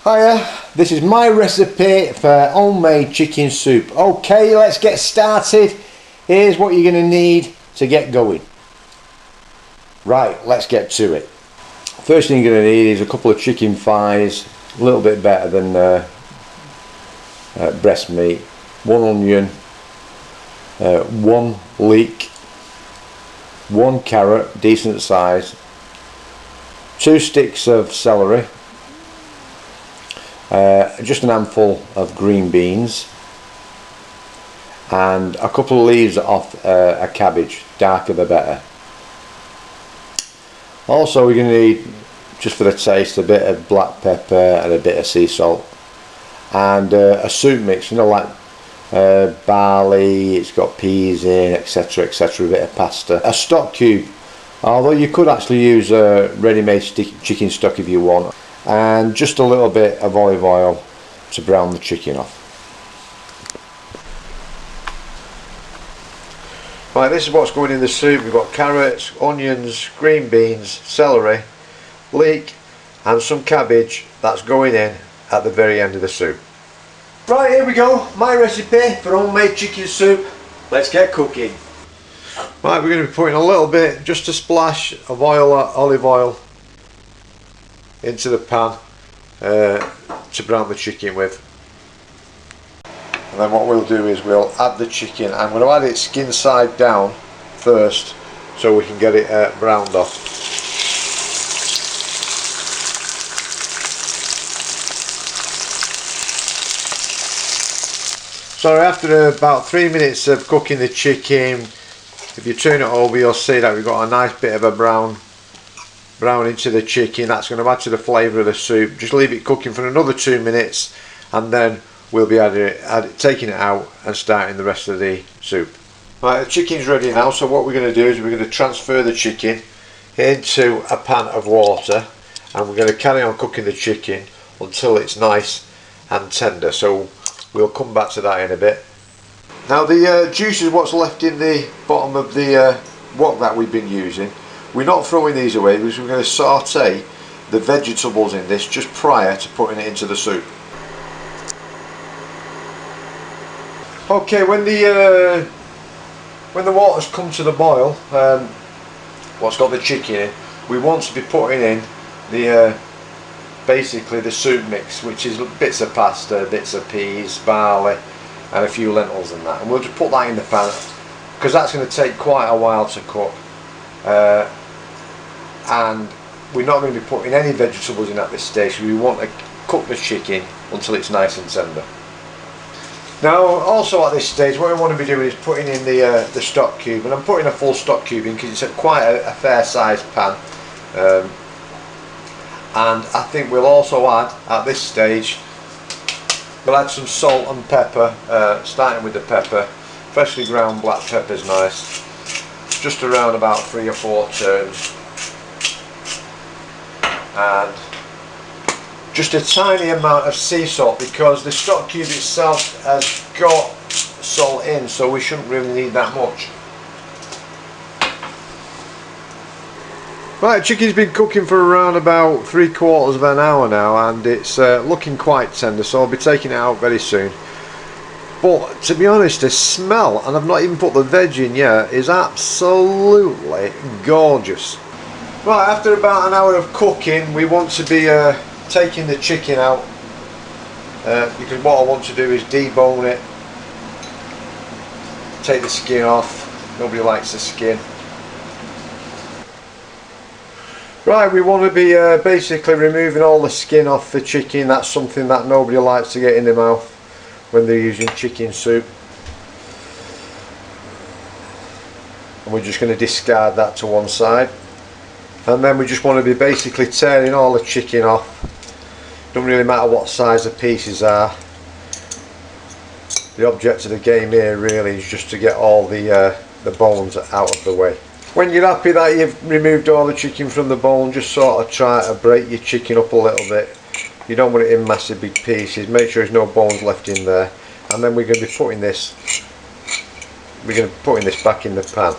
Hiya, this is my recipe for homemade chicken soup. Okay, let's get started. Here's what you're going to need to get going. Right, let's get to it. First thing you're going to need is a couple of chicken thighs, a little bit better than breast meat, 1 onion, 1 leek, 1 carrot, decent size, 2 sticks of celery, just an handful of green beans, and a couple of leaves off a cabbage, darker the better. Also we're going to need, just for the taste, a bit of black pepper and a bit of sea salt, and a soup mix, you know, like barley, it's got peas in, etc, etc, a bit of pasta, a stock cube, although you could actually use ready-made chicken stock if you want, and just a little bit of olive oil to brown the chicken off. Right, this is what's going in the soup. We've got carrots, onions, green beans, celery, leek and some cabbage that's going in at the very end of the soup. Right, here we go, my recipe for homemade chicken soup. Let's get cooking. Right, we're going to be putting a little bit, just a splash of olive oil into the pan to brown the chicken with. And then what we'll do is we'll add the chicken. I'm going to add it skin side down first so we can get it browned off. So after about 3 minutes of cooking the chicken, if you turn it over, you'll see that we've got a nice bit of a brown into the chicken. That's going to add to the flavour of the soup. Just leave it cooking for another 2 minutes and then we'll be taking it out and starting the rest of the soup. Right, the chicken's ready now, so what we're going to do is we're going to transfer the chicken into a pan of water and we're going to carry on cooking the chicken until it's nice and tender. So we'll come back to that in a bit. Now the juice is what's left in the bottom of the wok that we've been using. We're not throwing these away because we're going to saute the vegetables in this just prior to putting it into the soup. Okay, when the water's come to the boil, what's got the chicken in, we want to be putting in the basically the soup mix, which is bits of pasta, bits of peas, barley and a few lentils and that, and we'll just put that in the pan because that's going to take quite a while to cook. And we're not going to be putting any vegetables in at this stage. We want to cook the chicken until it's nice and tender. Now also at this stage what we want to be doing is putting in the stock cube, and I'm putting a full stock cube in because it's quite a fair sized pan, and I think we'll also add at this stage, we'll add some salt and pepper, starting with the pepper. Freshly ground black pepper is nice, just around about 3 or 4 turns, and just a tiny amount of sea salt because the stock cube itself has got salt in, so we shouldn't really need that much. Right, chicken's been cooking for around about 3/4 of an hour now and it's looking quite tender, so I'll be taking it out very soon. But to be honest, the smell, and I've not even put the veg in yet, is absolutely gorgeous. Right, after about an hour of cooking, we want to be taking the chicken out because what I want to do is debone it, take the skin off. Nobody likes the skin. Right, we want to be basically removing all the skin off the chicken. That's something that nobody likes to get in their mouth when they're using chicken soup, and we're just going to discard that to one side, and then we just want to be basically tearing all the chicken off. Don't really matter what size the pieces are. The object of the game here really is just to get all the bones out of the way. When you're happy that you've removed all the chicken from the bone, just sort of try to break your chicken up a little bit. You don't want it in massive big pieces. Make sure there's no bones left in there, and then we're going to be putting this back in the pan.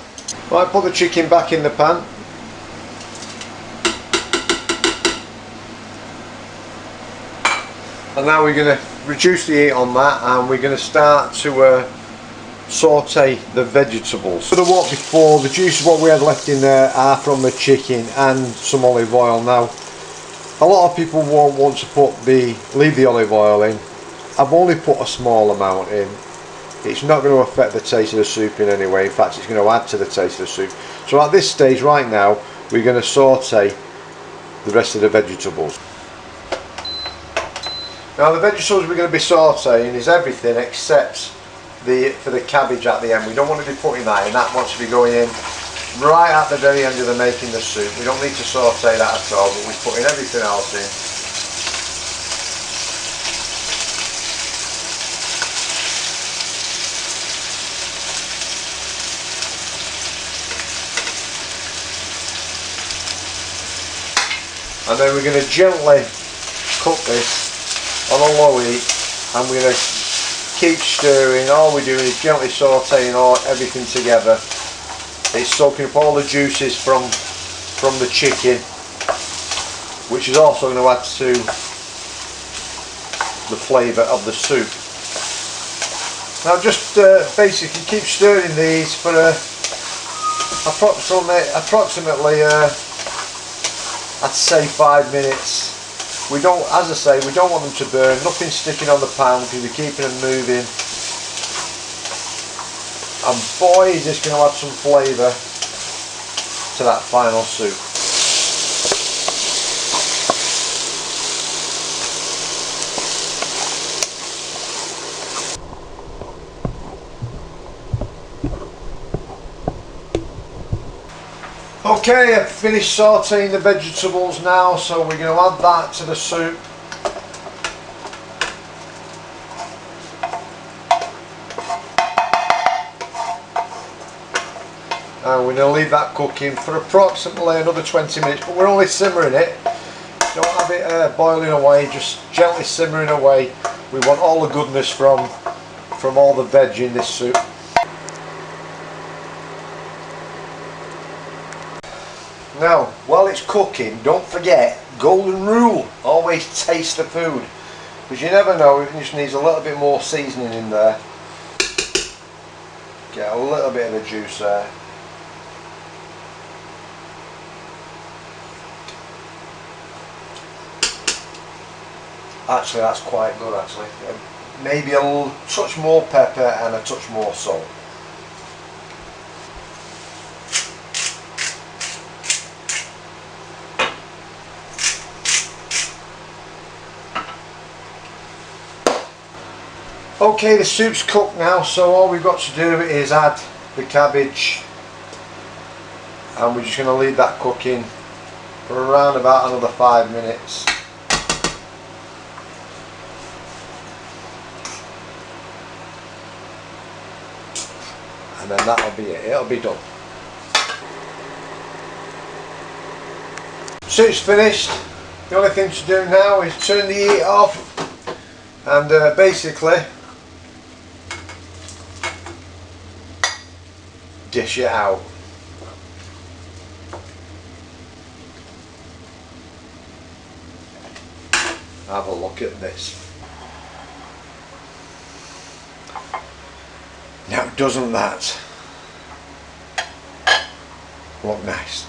Right, put the chicken back in the pan. And now we're going to reduce the heat on that, and we're going to start to saute the vegetables. For the what before, the juices what we had left in there are from the chicken and some olive oil. Now a lot of people won't want to leave the olive oil in. I've only put a small amount in. It's not going to affect the taste of the soup in any way. In fact, it's going to add to the taste of the soup. So at this stage right now, we're going to saute the rest of the vegetables. Now the vegetables we're going to be sauteing is everything except for the cabbage at the end. We don't want to be putting that in. That wants to be going in right at the very end of the making the soup. We don't need to saute that at all, but we're putting everything else in. And then we're going to gently cook this on a low heat, and we're going to keep stirring. All we're doing is gently sauteing everything together. It's soaking up all the juices from the chicken, which is also going to add to the flavour of the soup. Now just basically keep stirring these for approximately I'd say 5 minutes. We don't, as I say, we don't want them to burn. Nothing sticking on the pan because we're keeping them moving. And boy, is this going to add some flavour to that final soup. Okay, I've finished sauteing the vegetables now, so we're going to add that to the soup. And we're going to leave that cooking for approximately another 20 minutes, but we're only simmering it. Don't have it boiling away, just gently simmering away. We want all the goodness from all the veg in this soup. Now, while it's cooking, don't forget, golden rule, always taste the food. Because you never know, it just needs a little bit more seasoning in there. Get a little bit of the juice there. Actually, that's quite good actually. Maybe a little touch more pepper and a touch more salt. Okay, the soup's cooked now, so all we've got to do is add the cabbage, and we're just going to leave that cooking for around about another 5 minutes. And then that'll be it, it'll be done. Soup's finished. The only thing to do now is turn the heat off and basically dish it out. Have a look at this. Now doesn't that look nice?